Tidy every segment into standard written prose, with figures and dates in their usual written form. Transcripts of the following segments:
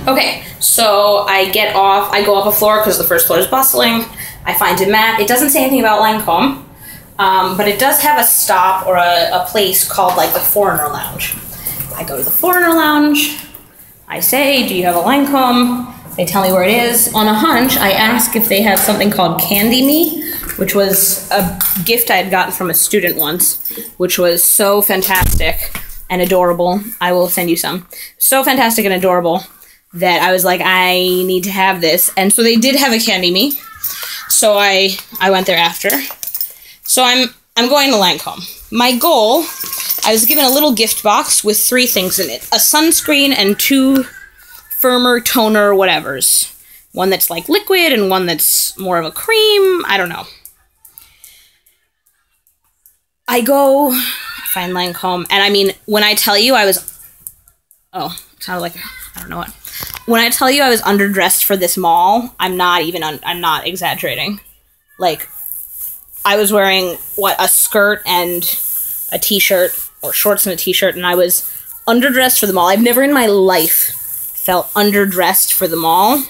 Okay, so I get off, I go up a floor because the first floor is bustling. I find a map. It doesn't say anything about Lancome, but it does have a stop or a place called like the Foreigner Lounge. I go to the Foreigner Lounge. I say, do you have a Lancome? They tell me where it is. On a hunch, I ask if they have something called Candy Me, which was a gift I had gotten from a student once, which was so fantastic and adorable. I will send you some. So fantastic and adorable that I was like, I need to have this. And so they did have a Candy Me. So I went there after. So I'm going to Lancome. My goal, I was given a little gift box with 3 things in it. A sunscreen and 2 firmer toner whatevers. One that's like liquid and one that's more of a cream. I don't know. I go find Lancome, and I mean, when I tell you I was... Oh, it sounded like... I don't know what. When I tell you I was underdressed for this mall, I'm not exaggerating. Like, I was wearing, what, a skirt and a t-shirt, or shorts and a t-shirt, and I was underdressed for the mall. I've never in my life felt underdressed for the mall,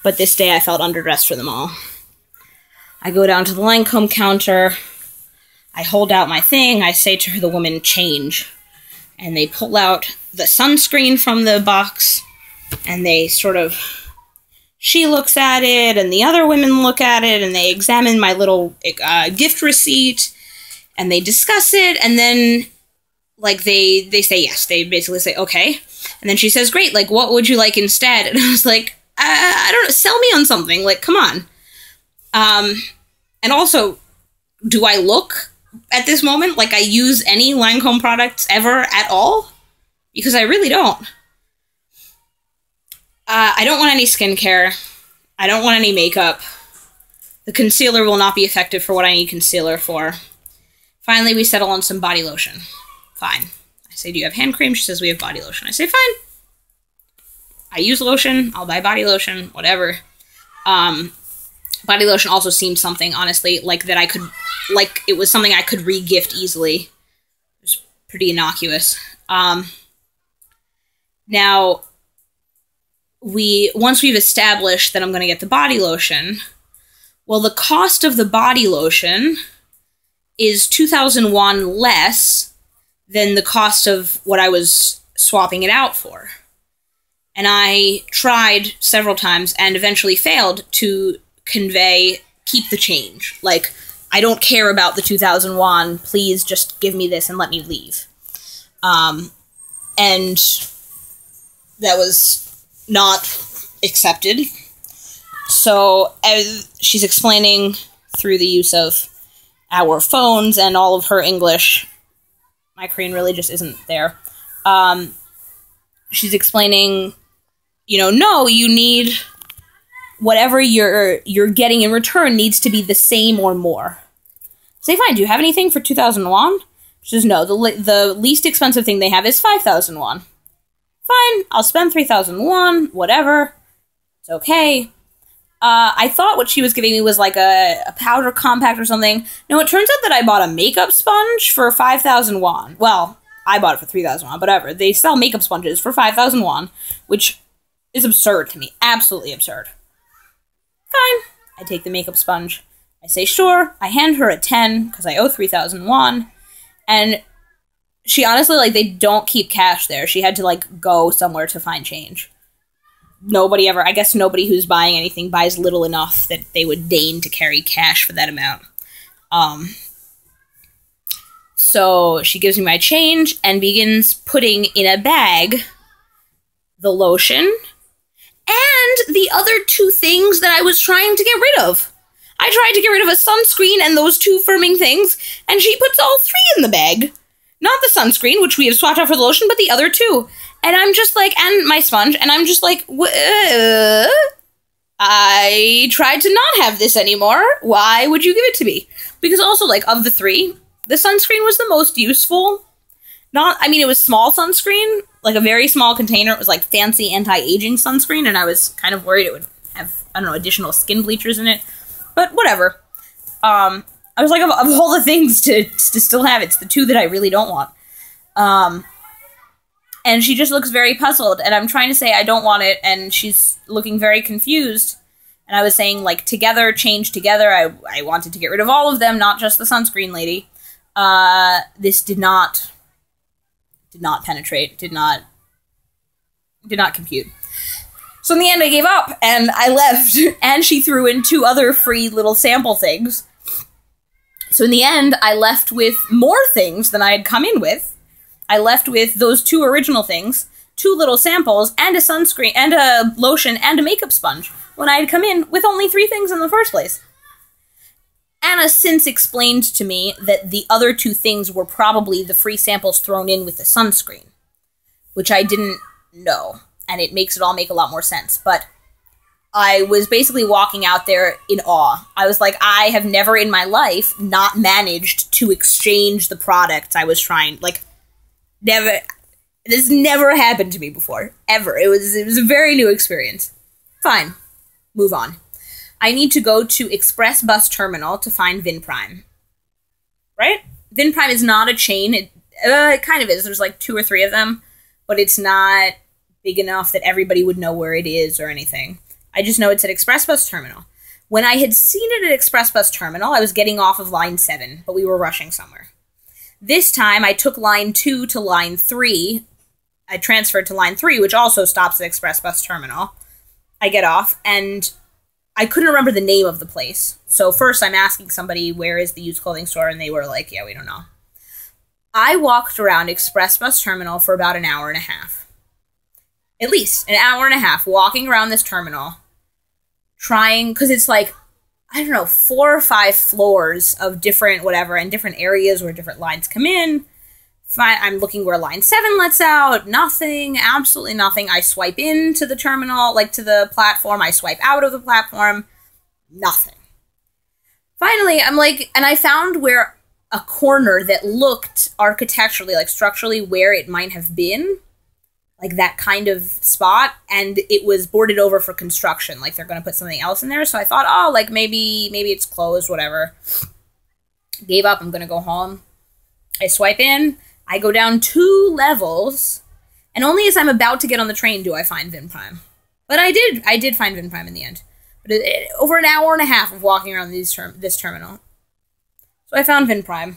but this day I felt underdressed for the mall. I go down to the Lancome counter, I hold out my thing, I say to the woman, change. And they pull out the sunscreen from the box, and they sort of... She looks at it, and the other women look at it, and they examine my little gift receipt, and they discuss it, and then, like, they say yes. They basically say, okay. And then she says, great, like, what would you like instead? And I was like, I don't know, sell me on something, like, come on. And also, do I look, at this moment, like I use any Lancome products ever at all? Because I really don't. I don't want any skincare. I don't want any makeup. The concealer will not be effective for what I need concealer for. Finally, we settle on some body lotion. Fine. I say, do you have hand cream? She says, we have body lotion. I say, fine. I use lotion. I'll buy body lotion. Whatever. Body lotion also seemed something, honestly, like that I could, like, it was something I could re-gift easily. It was pretty innocuous. Now, once we've established that I'm going to get the body lotion, well, the cost of the body lotion is 2,001 less than the cost of what I was swapping it out for. And I tried several times and eventually failed to convey, keep the change. Like, I don't care about the 2,001, please just give me this and let me leave. And that was not accepted. So, as she's explaining through the use of our phones and all of her English, my Korean really just isn't there. She's explaining, you know, no, you need... whatever you're getting in return needs to be the same or more. Say, fine, do you have anything for 2,000 won? She says, no, the least expensive thing they have is 5,000 won. Fine, I'll spend 3,000 won, whatever. It's okay. I thought what she was giving me was like a powder compact or something. No, it turns out that I bought a makeup sponge for 5,000 won. Well, I bought it for 3,000 won, whatever. They sell makeup sponges for 5,000 won, which is absurd to me. Absolutely absurd. Fine. I take the makeup sponge. I say, sure. I hand her a 10, because I owe 3,000 won. And she honestly, like, they don't keep cash there. She had to, like, go somewhere to find change. Nobody ever, I guess nobody who's buying anything buys little enough that they would deign to carry cash for that amount. So she gives me my change and begins putting in a bag the lotion and the other 2 things that I was trying to get rid of. I tried to get rid of a sunscreen and those 2 firming things, and she puts all 3 in the bag. Not the sunscreen, which we have swapped out for the lotion, but the other 2. And I'm just like, and my sponge, and I'm just like, I tried to not have this anymore. Why would you give it to me? Because also, like, of the 3, the sunscreen was the most useful. I mean, it was small sunscreen, like a very small container. It was like fancy anti-aging sunscreen, and I was kind of worried it would have, I don't know, additional skin bleachers in it. But whatever. I was like, of all the things to still have, it's the 2 that I really don't want. And she just looks very puzzled, and I'm trying to say I don't want it, and she's looking very confused. And I was saying, like, together, change together. I wanted to get rid of all of them, not just the sunscreen lady. This did not penetrate, did not compute. So in the end, I gave up, and I left, and she threw in 2 other free little sample things. So in the end, I left with more things than I had come in with. I left with those 2 original things, 2 little samples, and a sunscreen, and a lotion, and a makeup sponge, when I had come in with only 3 things in the first place. Anna since explained to me that the other 2 things were probably the free samples thrown in with the sunscreen, which I didn't know, and it makes it all make a lot more sense. But I was basically walking out there in awe. I was like, I have never in my life not managed to exchange the products I was trying, like, never. This never happened to me before, ever. It was a very new experience. Fine. Move on. I need to go to Express Bus Terminal to find Vin Prime. Right? Vin Prime is not a chain. It kind of is. There's like 2 or 3 of them, but it's not big enough that everybody would know where it is or anything. I just know it's at Express Bus Terminal. When I had seen it at Express Bus Terminal, I was getting off of line 7, but we were rushing somewhere. This time, I took line 2 to line 3. I transferred to line 3, which also stops at Express Bus Terminal. I get off, and I couldn't remember the name of the place. So first, I'm asking somebody, where is the used clothing store? And they were like, yeah, we don't know. I walked around Express Bus Terminal for about an hour and a half. At least an hour and a half, walking around this terminal, trying, because it's like, I don't know, 4 or 5 floors of different whatever, and different areas where different lines come in. I'm looking where line 7 lets out. Nothing. Absolutely nothing. I swipe into the terminal, like to the platform. I swipe out of the platform. Nothing. Finally, I'm like, and I found where a corner that looked architecturally, like structurally, where it might have been. Like that kind of spot, and it was boarded over for construction, like they're going to put something else in there. So I thought, oh, like maybe it's closed, whatever. Gave up. I'm going to go home. I swipe in. I go down 2 levels, and only as I'm about to get on the train do I find Vin Prime. But I did find Vin Prime in the end. But over an hour and a half of walking around this terminal. So I found Vin Prime.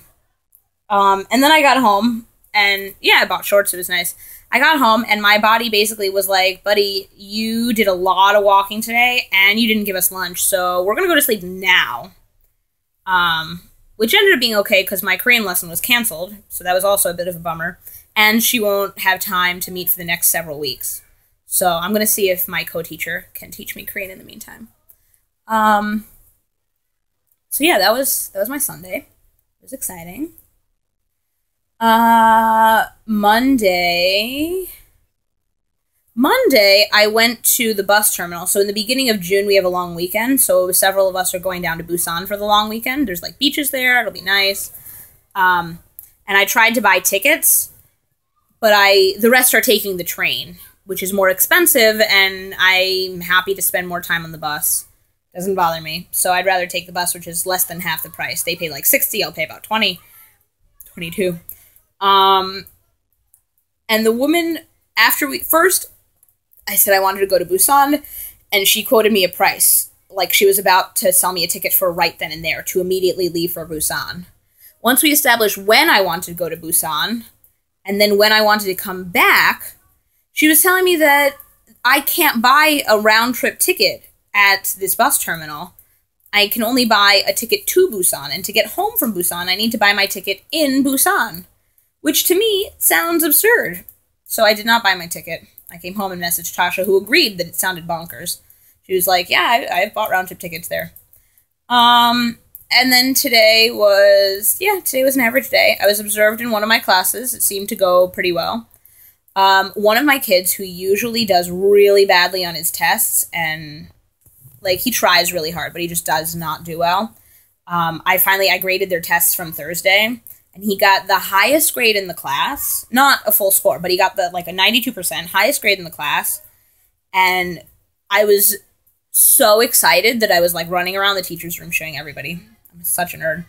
And then I got home, and yeah, I bought shorts. It was nice. I got home, and my body basically was like, buddy, you did a lot of walking today, and you didn't give us lunch, so we're going to go to sleep now. Which ended up being okay, because my Korean lesson was canceled, so that was also a bit of a bummer. And she won't have time to meet for the next several weeks. So I'm going to see if my co-teacher can teach me Korean in the meantime. So yeah, that was my Sunday. It was exciting. Monday, I went to the bus terminal. So in the beginning of June, we have a long weekend. So several of us are going down to Busan for the long weekend. There's like beaches there. It'll be nice. And I tried to buy tickets, but the rest are taking the train, which is more expensive, and I'm happy to spend more time on the bus. Doesn't bother me. So I'd rather take the bus, which is less than half the price. They pay like 60. I'll pay about 20, 22. And the woman, first, I said I wanted to go to Busan, and she quoted me a price. Like she was about to sell me a ticket for right then and there to immediately leave for Busan. Once we established when I wanted to go to Busan, and then when I wanted to come back, she was telling me that I can't buy a round-trip ticket at this bus terminal. I can only buy a ticket to Busan, and to get home from Busan, I need to buy my ticket in Busan, which to me sounds absurd. So I did not buy my ticket. I came home and messaged Tasha, who agreed that it sounded bonkers. She was like, yeah, I've bought round-trip tickets there. And then today was an average day. I was observed in one of my classes. It seemed to go pretty well. One of my kids, who usually does really badly on his tests, and like he tries really hard, but he just does not do well. I graded their tests from Thursday, and he got the highest grade in the class. Not a full score, but he got a 92%, highest grade in the class. And I was so excited that I was like running around the teacher's room showing everybody. I'm such a nerd.